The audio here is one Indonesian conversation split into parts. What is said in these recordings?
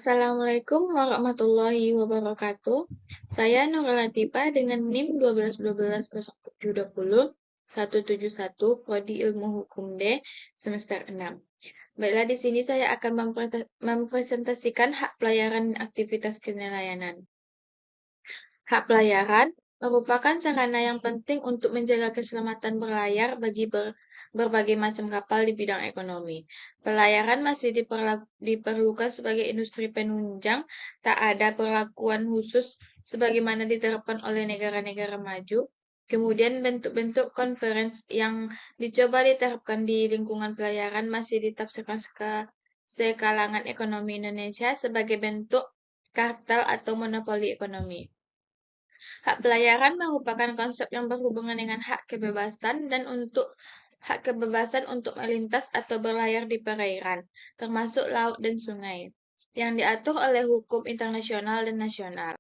Assalamualaikum warahmatullahi wabarakatuh. Saya Nurul Latifah dengan NIM 12120171171 Prodi Ilmu Hukum D semester 6. Baiklah, di sini saya akan mempresentasikan hak pelayaran dan aktivitas kenelayanan. Hak pelayaran merupakan sarana yang penting untuk menjaga keselamatan berlayar bagi berbagai macam kapal di bidang ekonomi. Pelayaran masih diperlukan sebagai industri penunjang, tak ada perlakuan khusus sebagaimana diterapkan oleh negara-negara maju. Kemudian bentuk-bentuk conference yang dicoba diterapkan di lingkungan pelayaran masih ditafsirkan sekalangan ekonomi Indonesia sebagai bentuk kartel atau monopoli ekonomi. Hak pelayaran merupakan konsep yang berhubungan dengan hak kebebasan untuk melintas atau berlayar di perairan, termasuk laut dan sungai, yang diatur oleh hukum internasional dan nasional.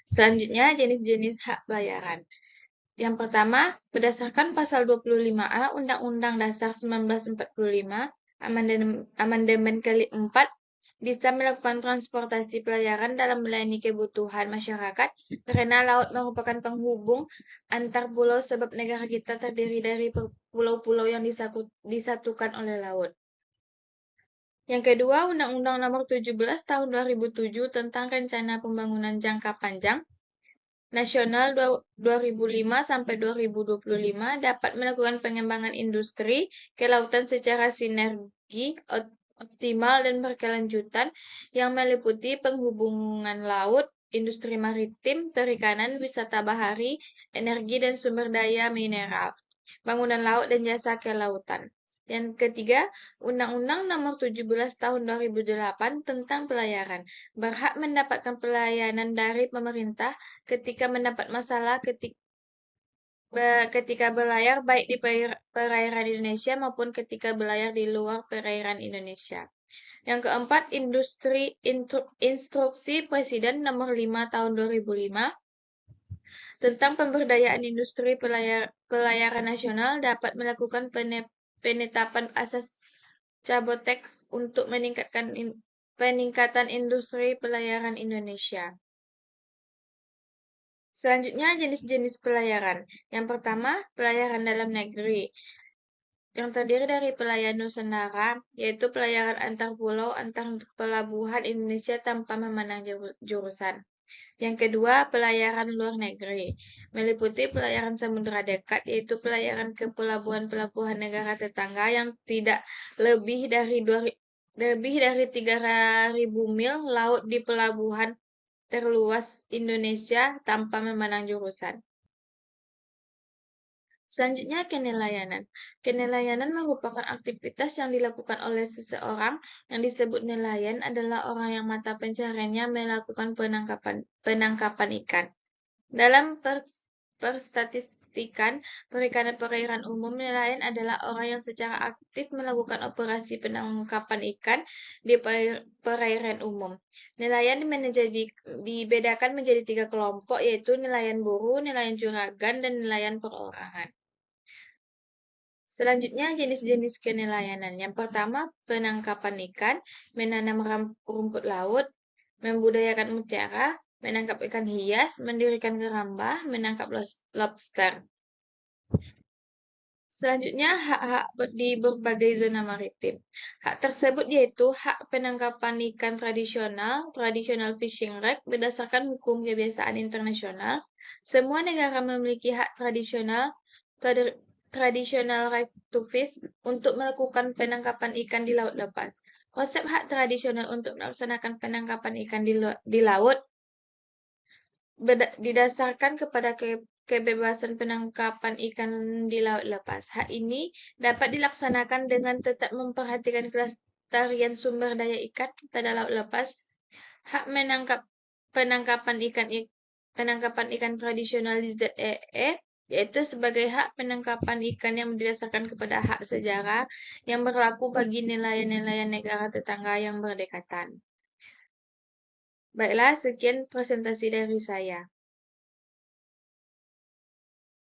Selanjutnya, jenis-jenis hak pelayaran. Yang pertama, berdasarkan pasal 25A Undang-Undang Dasar 1945, amandemen keempat, bisa melakukan transportasi pelayaran dalam melayani kebutuhan masyarakat karena laut merupakan penghubung antar pulau sebab negara kita terdiri dari pulau-pulau yang disatukan oleh laut. Yang kedua, Undang-Undang Nomor 17 Tahun 2007 tentang Rencana Pembangunan Jangka Panjang Nasional 2005 sampai 2025 dapat melakukan pengembangan industri kelautan secara sinergi, optimal dan berkelanjutan yang meliputi penghubungan laut, industri maritim, perikanan, wisata bahari, energi dan sumber daya mineral, bangunan laut dan jasa kelautan. Yang ketiga, Undang-Undang Nomor 17 Tahun 2008 tentang Pelayaran berhak mendapatkan pelayanan dari pemerintah ketika mendapat masalah ketika berlayar baik di perairan Indonesia maupun ketika berlayar di luar perairan Indonesia. Yang keempat, Instruksi Presiden Nomor 5 Tahun 2005 tentang pemberdayaan industri pelayaran nasional dapat melakukan penetapan asas Caboteks untuk peningkatan industri pelayaran Indonesia. Selanjutnya, jenis-jenis pelayaran. Yang pertama, pelayaran dalam negeri, yang terdiri dari pelayaran Nusantara, yaitu pelayaran antar pulau, antar pelabuhan Indonesia tanpa memandang jurusan. Yang kedua, pelayaran luar negeri, meliputi pelayaran samudera dekat, yaitu pelayaran ke pelabuhan-pelabuhan negara tetangga yang tidak lebih dari 3.000 mil laut di pelabuhan terluas Indonesia tanpa memandang jurusan. Selanjutnya, kenelayanan. Kenelayanan merupakan aktivitas yang dilakukan oleh seseorang yang disebut nelayan adalah orang yang mata pencahariannya melakukan penangkapan ikan. Dalam perstatistikan perairan umum, nelayan adalah orang yang secara aktif melakukan operasi penangkapan ikan di perairan umum. Nelayan dibedakan menjadi 3 kelompok, yaitu nelayan buru, nelayan juragan, dan nelayan perorangan. Selanjutnya, jenis-jenis kenelayanan. Yang pertama, penangkapan ikan, menanam rumput laut, membudidayakan mutiara, menangkap ikan hias, mendirikan keramba, menangkap lobster. Selanjutnya, hak-hak di berbagai zona maritim. Hak tersebut yaitu hak penangkapan ikan tradisional fishing right, berdasarkan hukum kebiasaan internasional. Semua negara memiliki hak tradisional right to fish untuk melakukan penangkapan ikan di laut lepas. Konsep hak tradisional untuk melaksanakan penangkapan ikan di laut didasarkan kepada kebebasan penangkapan ikan di laut lepas. Hak ini dapat dilaksanakan dengan tetap memperhatikan kelestarian sumber daya ikan pada laut lepas. Hak penangkapan ikan tradisional di ZEE, yaitu sebagai hak penangkapan ikan yang didasarkan kepada hak sejarah yang berlaku bagi nelayan-nelayan negara tetangga yang berdekatan. Baiklah, sekian presentasi dari saya.